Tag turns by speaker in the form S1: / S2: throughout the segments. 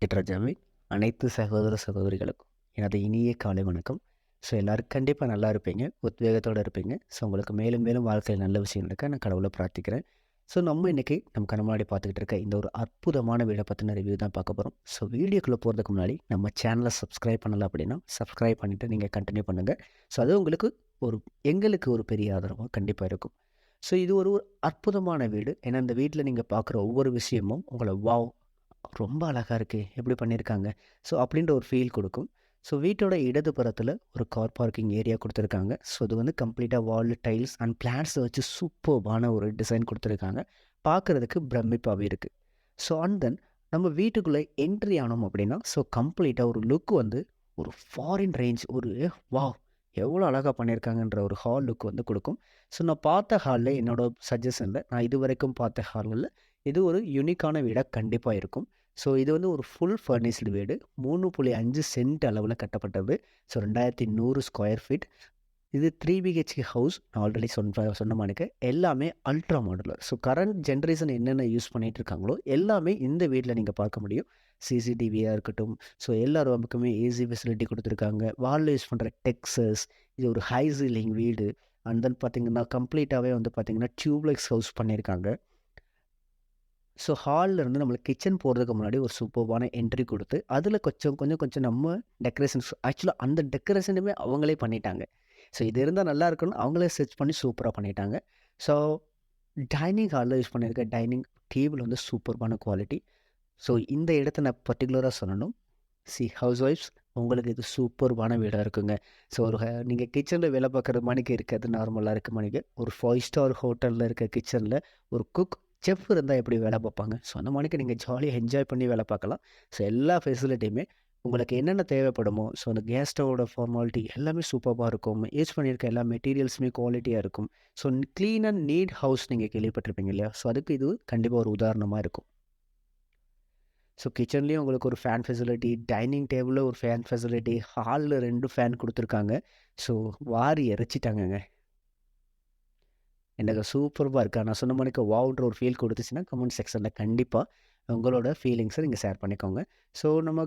S1: ராஜாவே அனைத்து சகோதர சகோதரிகளுக்கும் எனது இனிய காலை வணக்கம். ஸோ எல்லோரும் கண்டிப்பாக நல்லா இருப்பீங்க, உத்வேகத்தோடு இருப்பீங்க. ஸோ உங்களுக்கு மேலும் மேலும் வாழ்க்கையில் நல்ல விஷயம் நடக்க நான் கடவுளை பிரார்த்திக்கிறேன். ஸோ நம்ம இன்றைக்கி நம்ம கண்ணு முன்னாடி பார்த்துக்கிட்டு இருக்க இந்த ஒரு அற்புதமான வீடை பற்றின ரிவ்யூ தான் பார்க்க போகிறோம். ஸோ வீடியோக்குள்ளே போகிறதுக்கு முன்னாடி நம்ம சேனலை சப்ஸ்கிரைப் பண்ணலை அப்படின்னா சப்ஸ்கிரைப் பண்ணிவிட்டு நீங்கள் கண்டினியூ பண்ணுங்கள். ஸோ அது உங்களுக்கு எங்களுக்கு ஒரு பெரிய ஆதரவாக கண்டிப்பாக இருக்கும். ஸோ இது ஒரு அற்புதமான வீடு. ஏன்னா இந்த வீட்டில் நீங்கள் பார்க்குற ஒவ்வொரு விஷயமும் உங்களை வாவ் ரொம்ப அழகாக இருக்கே, எப்படி பண்ணியிருக்காங்க, ஸோ அப்படின்ற ஒரு ஃபீல் கொடுக்கும். ஸோ வீட்டோட இடது புறத்தில் ஒரு கார் பார்க்கிங் ஏரியா கொடுத்துருக்காங்க. ஸோ இது வந்து கம்ப்ளீட்டாக வால் டைல்ஸ் அண்ட் பிளான்ஸை வச்சு சூப்பர்பான ஒரு டிசைன் கொடுத்துருக்காங்க. பார்க்குறதுக்கு பிரமிப்பாகவே இருக்குது. ஸோ அண்ட் தென் நம்ம வீட்டுக்குள்ளே என்ட்ரி ஆனோம் அப்படின்னா ஸோ கம்ப்ளீட்டாக ஒரு லுக் வந்து ஒரு ஃபாரின் ரேஞ்ச், ஒரு வாவ் எவ்வளோ அழகாக பண்ணியிருக்காங்கன்ற ஒரு ஹால் லுக் வந்து கொடுக்கும். ஸோ நான் பார்த்த ஹாலில் என்னோடய சஜஷனில் நான் இது வரைக்கும் பார்த்த ஹாலில் இது ஒரு யூனிக்கான வீடாக கண்டிப்பாக இருக்கும். ஸோ இது வந்து ஒரு ஃபுல் ஃபர்னிஷ்டு வீடு. 3.5 சென்ட் அளவில் கட்டப்பட்டது. So 2100 square feet. இது 3 பிஹெச்கே ஹவுஸ். நான் ஆல்ரெடி சொன்ன மாணிக்க எல்லாமே ultra modular. So current generation என்னென்ன யூஸ் பண்ணிகிட்டு இருக்காங்களோ எல்லாமே இந்த வீட்டில் நீங்கள் பார்க்க முடியும். சிசிடிவியாக இருக்கட்டும், ஸோ எல்லா ரூமுக்குமே ஏசி ஃபெசிலிட்டி கொடுத்துருக்காங்க. வாலில் யூஸ் பண்ணுற டெக்ஸஸ், இது ஒரு ஹை சீலிங் வீடு. அண்ட் தென் பார்த்திங்கன்னா கம்ப்ளீட்டாகவே வந்து பார்த்திங்கன்னா டியூப்லைட்ஸ் ஹவுஸ் பண்ணியிருக்காங்க. ஸோ ஹாலில் இருந்து நம்மளுக்கு கிச்சன் போகிறதுக்கு முன்னாடி ஒரு சூப்பர்பான என்ட்ரி கொடுத்து அதில் கொஞ்சம் நம்ம டெக்கரேஷன்ஸ், ஆக்சுவலாக அந்த டெக்கரேஷனுமே அவங்களே பண்ணிட்டாங்க. ஸோ இது இருந்தால் நல்லா இருக்குன்னு அவங்களே சர்ச் பண்ணி சூப்பராக பண்ணிட்டாங்க. ஸோ டைனிங் ஹாலில் யூஸ் பண்ணியிருக்க டைனிங் டேபிள் வந்து சூப்பர்பான குவாலிட்டி. ஸோ இந்த இடத்த நான் பர்டிகுலராக சொல்லணும். ஹவுஸ் ஒய்ஃப்ஸ் உங்களுக்கு இது சூப்பர்பான வீடாக இருக்குங்க. ஸோ ஒரு நீங்கள் கிச்சனில் வேலை பார்க்குற மணிக்கு இருக்கிறது நார்மலாக இருக்க மணிக்கு ஒரு 5 ஸ்டார் ஹோட்டலில் இருக்க கிச்சனில் ஒரு குக் செஃப் இருந்தால் எப்படி வேலை பார்ப்பாங்க, ஸோ அந்த மணிக்கு நீங்கள் ஜாலியாக என்ஜாய் பண்ணி வேலை பார்க்கலாம். ஸோ எல்லா ஃபெசிலிட்டியுமே உங்களுக்கு என்னென்ன தேவைப்படுமோ, ஸோ அந்த கேஸ் ஸ்டவோட ஃபார்மாலிட்டி எல்லாமே சூப்பராக இருக்கும். யூஸ் பண்ணியிருக்க எல்லா மெட்டீரியல்ஸுமே குவாலிட்டியாக இருக்கும். So clean and neat house நீங்கள் கேள்விப்பட்டிருப்பீங்க இல்லையா, ஸோ அதுக்கு இது கண்டிப்பாக ஒரு உதாரணமாக இருக்கும். ஸோ கிச்சன்லேயும் உங்களுக்கு ஒரு ஃபேன் ஃபெசிலிட்டி, டைனிங் டேபிளில் ஒரு ஃபேன் ஃபெசிலிட்டி, ஹாலில் 2 ஃபேன் கொடுத்துருக்காங்க. ஸோ வாரி இறைச்சிட்டாங்கங்க. எனக்கு சூப்பராக இருக்கா. நான் சொன்ன மணிக்கு வாவ்ன்ற ஒரு ஃபீல் கொடுத்துச்சுன்னா கமெண்ட் செக்ஷனில் கண்டிப்பாக உங்களோட ஃபீலிங்ஸை நீங்கள் ஷேர் பண்ணிக்கோங்க. ஸோ நம்ம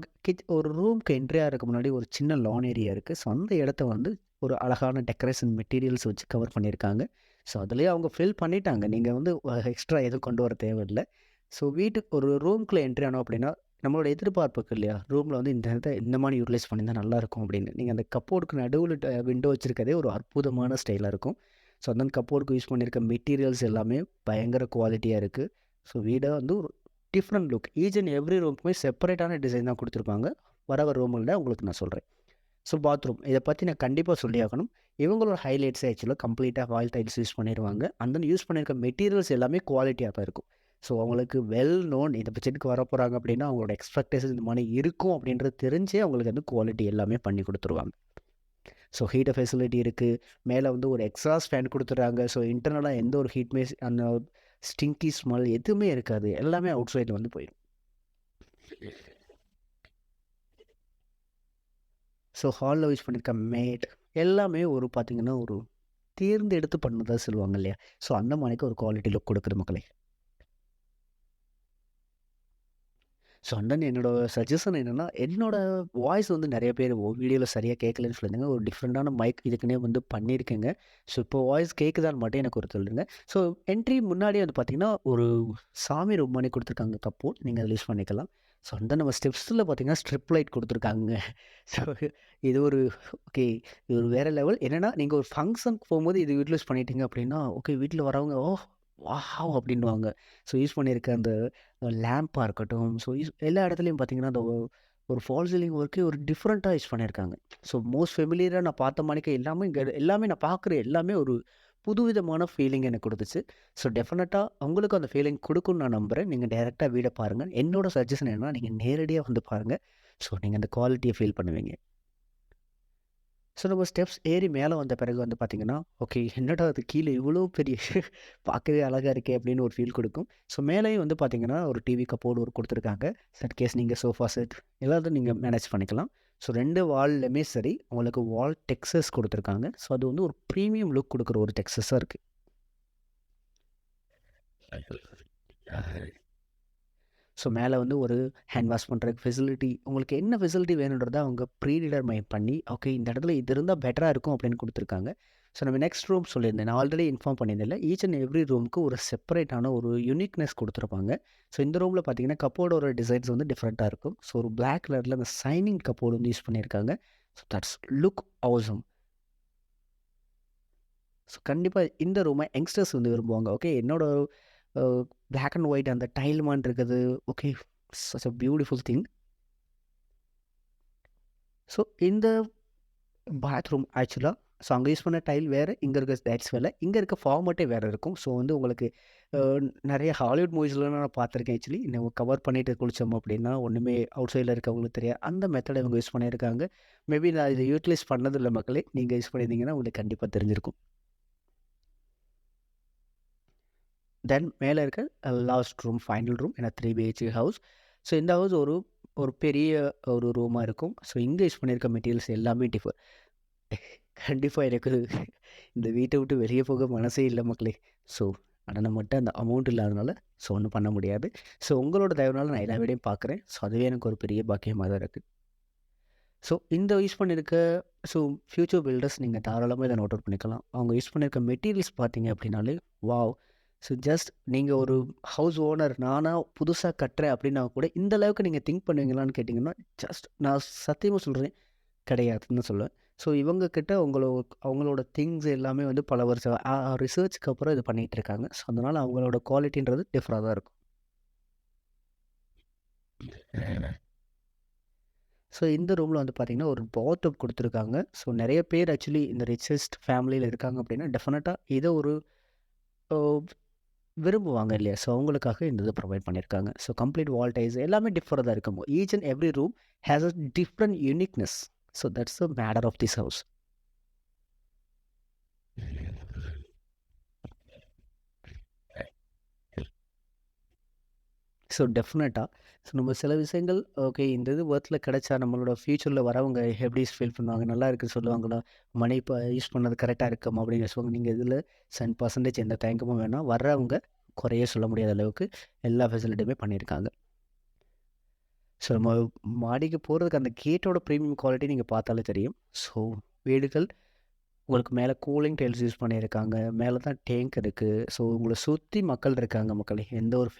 S1: ஒரு ரூம்க்கு என்ட்ரி ஆகிறதுக்கு முன்னாடி ஒரு சின்ன லான் ஏரியா இருக்குது. ஸோ அந்த இடத்த வந்து ஒரு அழகான டெக்கரேஷன் மெட்டீரியல்ஸ் வச்சு கவர் பண்ணியிருக்காங்க. ஸோ அதுலேயே அவங்க ஃபில் பண்ணிட்டாங்க. நீங்கள் வந்து எக்ஸ்ட்ரா எதுவும் கொண்டு வர தேவையில்லை. ஸோ வீட்டுக்கு ஒரு ரூம்குள்ளே என்ட்ரி ஆனோம் அப்படின்னா நம்மளோட எதிர்பார்ப்புக்கு இல்லையா, ரூமில் வந்து இந்த இடத்த இந்த மாதிரி யூட்டிலைஸ் பண்ணியிருந்தால் நல்லாயிருக்கும் அப்படின்னு. நீங்கள் அந்த கப்போர்டுக்கு நடுவில் விண்டோ வச்சுருக்கதே ஒரு அற்புதமான ஸ்டைலாக இருக்கும். ஸோ அந்த கப்போர்டுக்கு யூஸ் பண்ணியிருக்க மெட்டீரியல்ஸ் எல்லாமே பயங்கர குவாலிட்டியாக இருக்குது. ஸோ வீடை வந்து ஒரு different look, each and every ரூமுக்குமே செப்பரேட்டான டிசைன் தான் கொடுத்துருப்பாங்க. வர ரூமில் உங்களுக்கு நான் சொல்கிறேன். ஸோ பாத்ரூம் இதை பற்றி நான் கண்டிப்பாக சொல்லி ஆகணும். இவங்களோட ஹைலைட்ஸே ஆக்சுவலாக கம்ப்ளீட்டாக வால் டைல்ஸ் யூஸ் பண்ணிடுவாங்க. அந்த யூஸ் பண்ணியிருக்க மெட்டீரியல்ஸ் எல்லாமே குவாலிட்டியாக தான் இருக்கும். ஸோ அவங்களுக்கு வெல் நோன் இந்த பட்ஜெட்டுக்கு வர போகிறாங்க அப்படின்னா அவங்களோட எக்ஸ்பெக்டேஷன் இந்த மாதிரி இருக்கும் அப்படின்றது தெரிஞ்சே அவங்களுக்கு வந்து குவாலிட்டி எல்லாமே பண்ணி கொடுத்துருவாங்க. ஸோ ஹீட்டர் ஃபெசிலிட்டி இருக்குது. மேலே வந்து ஒரு எக்ஸாஸ்ட் ஃபேன் கொடுத்துட்றாங்க. ஸோ இன்டர்னலாக எந்த ஒரு ஹீட்மே அந்த ஸ்டிங்கி ஸ்மெல் எதுவுமே இருக்காது. எல்லாமே அவுட் சைடில் வந்து போயிடும். ஸோ ஹாலில் யூஸ் பண்ணியிருக்க மேட் எல்லாமே ஒரு பார்த்திங்கன்னா ஒரு தேர்ந்தெடுத்து பண்ணதாக சொல்லுவாங்க இல்லையா, ஸோ அந்த மாதிரிக்கு ஒரு குவாலிட்டி லுக் கொடுக்குது மக்களே. ஸோ அண்ட் என்னோடய சஜஷன் என்னென்னா, என்னோடய வாய்ஸ் வந்து நிறைய பேர் வீடியோவில் சரியாக கேட்கலன்னு சொல்லியிருந்தாங்க. ஒரு டிஃப்ரெண்ட்டான மைக் இதுக்குன்னே வந்து பண்ணியிருக்கேங்க. ஸோ இப்போ வாய்ஸ் கேட்குதான்னு மட்டும் எனக்கு ஒரு சொல்லுங்க. ஸோ என்ட்ரி முன்னாடியே வந்து பார்த்திங்கன்னா ஒரு சாமி ரூம் மாதிரி கொடுத்துருக்காங்க கப்போர்ட், நீங்கள் அதை யூஸ் பண்ணிக்கலாம். ஸோ அந்த நம்ம ஸ்டெப்ஸில் பார்த்திங்கன்னா ஸ்ட்ரிப் லைட் கொடுத்துருக்காங்க. ஸோ இது ஒரு ஓகே, இது ஒரு வேறு லெவல். என்னென்னா நீங்கள் ஒரு ஃபங்க்ஷனுக்கு போகும்போது இது யூட்டிலைஸ் பண்ணிட்டீங்க அப்படின்னா ஓகே, வீட்டில் வரவங்க வாவ் அப்படின்வாங்க. ஸோ யூஸ் பண்ணியிருக்க அந்த லேம்ப்பாக இருக்கட்டும், ஸோ எல்லா இடத்துலையும் பார்த்திங்கன்னா அந்த ஒரு ஃபால் சீலிங் ஒர்க்கே ஒரு டிஃப்ரெண்ட்டாக யூஸ் பண்ணியிருக்காங்க. ஸோ மோஸ்ட் ஃபெமிலியராக நான் பார்த்த மாணிக்க எல்லாமே இங்கே எல்லாமே நான் பார்க்குற எல்லாமே ஒரு புதுவிதமான ஃபீலிங் எனக்கு கொடுத்துச்சு. ஸோ டெஃபினட்டாக அவங்களுக்கும் அந்த ஃபீலிங் கொடுக்குன்னு நான் நம்புகிறேன். நீங்கள் டைரெக்டாக வீடை பாருங்கள். என்னோடய சஜஷன் என்னன்னா, நீங்கள் நேரடியாக வந்து பாருங்கள். ஸோ நீங்கள் அந்த குவாலிட்டியை ஃபீல் பண்ணுவீங்க. ஸோ நம்ம ஸ்டெப்ஸ் ஏறி மேலே வந்த பிறகு வந்து பார்த்திங்கன்னா ஓகே, என்னடா அது கீழே இவ்வளோ பெரிய பார்க்கவே அழகாக இருக்கே அப்படின்னு ஒரு ஃபீல் கொடுக்கும். ஸோ மேலேயும் வந்து பார்த்திங்கன்னா ஒரு டிவி கப்போர்டு ஒரு கொடுத்துருக்காங்க. செட் கேஸ் நீங்கள் சோஃபா செட் எல்லாத்தையும் நீங்கள் மேனேஜ் பண்ணிக்கலாம். ஸோ 2 வால்லுமே சரி உங்களுக்கு வால் டெக்ஸஸ் கொடுத்துருக்காங்க. ஸோ அது வந்து ஒரு ப்ரீமியம் லுக் கொடுக்குற ஒரு டெக்ஸஸாக இருக்குது. ஸோ மேலே வந்து ஒரு ஹேண்ட் வாஷ் பண்ணுறதுக்கு ஃபெசிலிட்டி, உங்களுக்கு என்ன ஃபெசிலிட்டி வேணுன்றத அவங்க ப்ரீடிட்டர்மைன் பண்ணி, ஓகே இந்த இடத்துல இது இருந்தால் பெட்டராக இருக்கும் அப்படின்னு கொடுத்துருக்காங்க. ஸோ நம்ம நெக்ஸ்ட் ரூம் சொல்லியிருந்தேன், நான் ஆல்ரெடி இன்ஃபார்ம் பண்ணியிருந்தேன்ல, ஈச் அண்ட் எவ்ரி ரூமுக்கு ஒரு செப்பரேட்டான ஒரு யூனிக்னஸ் கொடுத்துருப்பாங்க. ஸோ இந்த ரூமில் பார்த்தீங்கன்னா கப்போர்டோட டிசைன்ஸ் வந்து டிஃப்ரெண்ட்டாக இருக்கும். ஸோ ஒரு பிளாக் கலரில் அந்த சைனிங் கப்போர்டு வந்து யூஸ் பண்ணியிருக்காங்க. So that's look awesome. So கண்டிப்பாக இந்த ரூமை யங்ஸ்டர்ஸ் வந்து விரும்புவாங்க. ஓகே என்னோட பிளாக் அண்ட் ஒயிட் அந்த டைல் மான் இருக்குது. Okay such a beautiful thing. So இந்த பாத்ரூம் ஆக்சுவலாக ஸோ அங்கே யூஸ் பண்ண டைல் வேறு, இங்கே இருக்க டைல்ஸ் வேறு, இங்கே இருக்க ஃபார்மேட்டே வேறு இருக்கும். ஸோ வந்து உங்களுக்கு நிறைய ஹாலிவுட் மூவிஸ்லாம் நான் பார்த்துருக்கேன். ஆக்சுவலி நம்ம கவர் பண்ணிட்டு குளித்தோம் அப்படின்னா ஒன்றுமே அவுட் சைடில் இருக்கவங்களுக்கு தெரியாது. அந்த மெத்தடை இவங்க யூஸ் பண்ணியிருக்காங்க. மேபி நான் இதை யூட்டிலைஸ் பண்ணதில்லை மக்களே, நீங்கள் யூஸ் பண்ணியிருந்தீங்கன்னா உங்களுக்கு கண்டிப்பாக தெரிஞ்சிருக்கும். தென் மேலே இருக்க லாஸ்ட் ரூம், ஃபைனல் ரூம், ஏன்னா 3 BHK ஹவுஸ். ஸோ இந்த ஹவுஸ் ஒரு பெரிய ஒரு ரூமாக இருக்கும். ஸோ இங்கே யூஸ் பண்ணியிருக்க மெட்டீரியல்ஸ் எல்லாமே டிஃபர். கண்டிப்பாக எனக்கு இந்த வீட்டை விட்டு வெளியே போக மனசே இல்லை மக்களே. ஸோ ஆனால் நம்மகிட்ட அந்த அமௌண்ட் இல்லாதனால ஸோ ஒன்றும் பண்ண முடியாது. ஸோ உங்களோட தயவுனால நான் எல்லா வீடையும் பார்க்குறேன். ஸோ அதுவே எனக்கு ஒரு பெரிய பாக்கியமாக தான் இருக்குது. ஸோ இந்த யூஸ் பண்ணியிருக்க ஸோ ஃப்யூச்சர் பில்டர்ஸ் நீங்கள் தாராளமாக இதை நோட் அவுட் பண்ணிக்கலாம். அவங்க யூஸ் பண்ணியிருக்க மெட்டீரியல்ஸ் பார்த்தீங்க அப்படின்னாலே வாவ். ஸோ ஜஸ்ட் நீங்கள் ஒரு ஹவுஸ் ஓனர், நானாக புதுசாக கட்டுறேன் அப்படின்னா கூட இந்த அளவுக்கு நீங்கள் திங்க் பண்ணுவீங்களான்னு கேட்டிங்கன்னா ஜஸ்ட் நான் சத்தியமாக சொல்கிறேன் கிடையாதுன்னு சொல்லுவேன். ஸோ இவங்க கிட்ட அவங்களோட திங்ஸ் எல்லாமே வந்து பல வருஷம் ரிசர்ச்சுக்கு அப்புறம் இது பண்ணிகிட்டு இருக்காங்க. ஸோ அதனால் அவங்களோட குவாலிட்டின்றது டிஃப்ரெண்டாக தான் இருக்கும். ஸோ இந்த ரூமில் வந்து பார்த்திங்கன்னா ஒரு பாத்டப் கொடுத்துருக்காங்க. ஸோ நிறைய பேர் ஆக்சுவலி இந்த ரிச்சஸ்ட் ஃபேமிலியில் இருக்காங்க அப்படின்னா டெஃபினட்டாக இதை ஒரு விரும்புவாங்க இல்லையா? ஸோ அவங்களுக்காக இந்த இது ப்ரொவைட் பண்ணியிருக்காங்க. ஸோ கம்ப்ளீட் வால் டைல்ஸ் எல்லாமே டிஃபரெண்டாக இருக்கும். Each and every room has a different uniqueness. So that's the matter of this house. So டெஃபினட்டாக ஸோ நம்ம சில விஷயங்கள் ஓகே இந்த இது ஒர்த்தில் கிடைச்சா நம்மளோட ஃப்யூச்சரில் வரவங்க எப்படி ஃபீல் பண்ணுவாங்க, நல்லா இருக்குன்னு சொல்லுவாங்களா, மணி இப்போ யூஸ் பண்ணது கரெக்டாக இருக்கும் அப்படின்னு சொல்லுவாங்க. நீங்கள் இதில் 100% எந்த தயக்கமும் வேணாம். வர்றவங்க குறைய சொல்ல முடியாத அளவுக்கு எல்லா ஃபெசிலிட்டியுமே பண்ணியிருக்காங்க. ஸோ நம்ம மாடிக்கு போகிறதுக்கு அந்த கேட்டோட ப்ரீமியம் குவாலிட்டி நீங்கள் பார்த்தாலே தெரியும். ஸோ வீடுகள் உங்களுக்கு மேலே கூலிங் டைல்ஸ் யூஸ் பண்ணியிருக்காங்க. மேலே தான் டேங்க் இருக்குது. ஸோ உங்களை சுற்றி மக்கள் இருக்காங்க மக்களே. எந்த ஒரு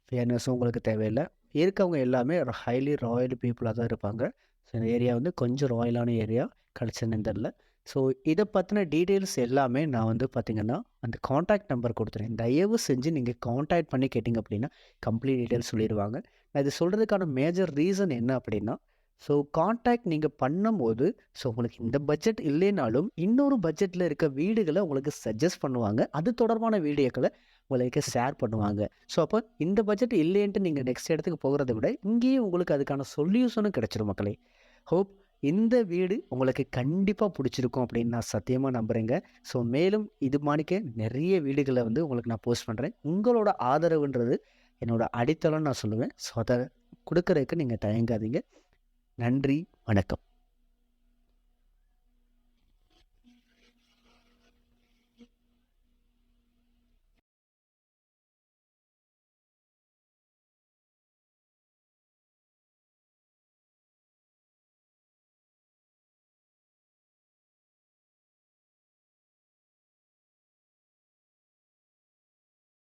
S1: ஃபேர்னஸும் உங்களுக்கு தேவையில்லை. இருக்கவங்க எல்லாமே ஹைலி ராயல் பீப்புளாக தான் இருப்பாங்க. ஸோ இந்த ஏரியா வந்து கொஞ்சம் ராயலான ஏரியா, கிடச்சுன்னு தெரில. ஸோ இதை பற்றின டீட்டெயில்ஸ் எல்லாமே நான் வந்து பார்த்திங்கன்னா அந்த காண்டாக்ட் நம்பர் கொடுத்துருக்கேன். தயவு செஞ்சு நீங்கள் காண்டாக்ட் பண்ணி கேட்டிங்க அப்படின்னா கம்ப்ளீட் டீட்டெயில்ஸ் சொல்லிடுவாங்க. நான் இது சொல்கிறதுக்கான மேஜர் ரீசன் என்ன அப்படின்னா, ஸோ காண்டாக்ட் நீங்கள் பண்ணும்போது ஸோ உங்களுக்கு இந்த பட்ஜெட் இல்லைனாலும் இன்னொரு பட்ஜெட்டில் இருக்க வீடுகளை உங்களுக்கு சஜஸ்ட் பண்ணுவாங்க. அது தொடர்பான வீடியோக்களை உங்களுக்கு ஷேர் பண்ணுவாங்க. ஸோ அப்போ இந்த பட்ஜெட் இல்லைன்ட்டு நீங்கள் நெக்ஸ்ட் இடத்துக்கு போகிறத விட இங்கேயே உங்களுக்கு அதுக்கான சொல்யூஷனும் கிடைச்சிடும் மக்களே. ஹோப் இந்த வீடு உங்களுக்கு கண்டிப்பாக பிடிச்சிருக்கும் அப்படின்னு நான் சத்தியமாக நம்புகிறேங்க. ஸோ மேலும் இது மாணிக்க நிறைய வீடுகளை வந்து உங்களுக்கு நான் போஸ்ட் பண்ணுறேன். உங்களோட ஆதரவுன்றது என்னோட அடித்தளம்னு நான் சொல்லுவேன். ஸோ அதை கொடுக்கறதுக்கு நீங்கள் தயங்காதீங்க. நன்றி, வணக்கம்.